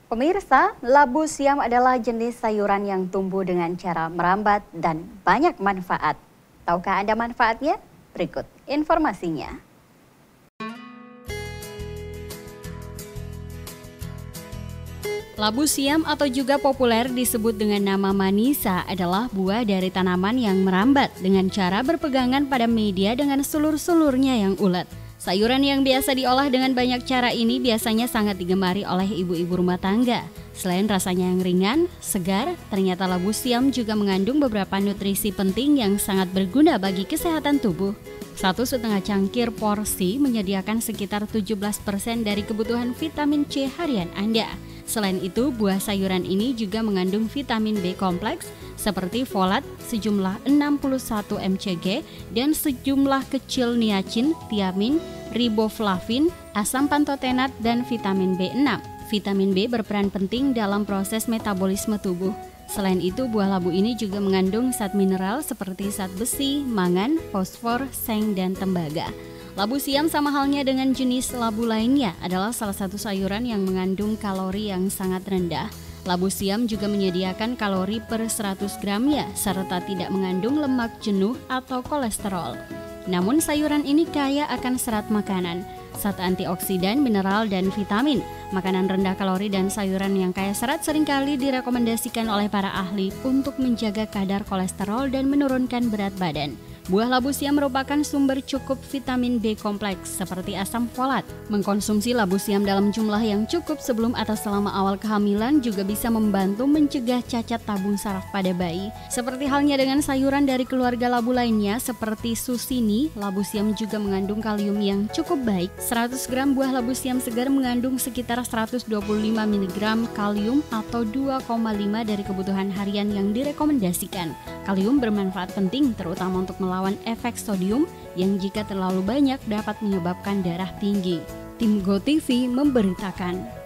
Pemirsa, labu siam adalah jenis sayuran yang tumbuh dengan cara merambat dan banyak manfaat. Tahukah Anda manfaatnya? Berikut informasinya. Labu siam atau juga populer disebut dengan nama manisa adalah buah dari tanaman yang merambat dengan cara berpegangan pada media dengan sulur-sulurnya yang ulet. Sayuran yang biasa diolah dengan banyak cara ini biasanya sangat digemari oleh ibu-ibu rumah tangga. Selain rasanya yang ringan, segar, ternyata labu siam juga mengandung beberapa nutrisi penting yang sangat berguna bagi kesehatan tubuh. 1,5 cangkir porsi menyediakan sekitar 17% dari kebutuhan vitamin C harian Anda. Selain itu, buah sayuran ini juga mengandung vitamin B kompleks seperti folat sejumlah 61 mcg dan sejumlah kecil niacin, tiamin, riboflavin, asam pantotenat, dan vitamin B6. Vitamin B berperan penting dalam proses metabolisme tubuh. Selain itu, buah labu ini juga mengandung zat mineral seperti zat besi, mangan, fosfor, seng, dan tembaga. Labu siam sama halnya dengan jenis labu lainnya adalah salah satu sayuran yang mengandung kalori yang sangat rendah. Labu siam juga menyediakan kalori per 100 gramnya serta tidak mengandung lemak jenuh atau kolesterol. Namun sayuran ini kaya akan serat makanan, zat antioksidan, mineral, dan vitamin. Makanan rendah kalori dan sayuran yang kaya serat seringkali direkomendasikan oleh para ahli untuk menjaga kadar kolesterol dan menurunkan berat badan. Buah labu siam merupakan sumber cukup vitamin B kompleks seperti asam folat. Mengkonsumsi labu siam dalam jumlah yang cukup sebelum atau selama awal kehamilan juga bisa membantu mencegah cacat tabung saraf pada bayi. Seperti halnya dengan sayuran dari keluarga labu lainnya seperti susini, labu siam juga mengandung kalium yang cukup baik. 100 gram buah labu siam segar mengandung sekitar 125 mg kalium atau 2,5 dari kebutuhan harian yang direkomendasikan. Kalium bermanfaat penting terutama untuk melawan efek sodium yang jika terlalu banyak dapat menyebabkan darah tinggi. Tim GoTV memberitakan.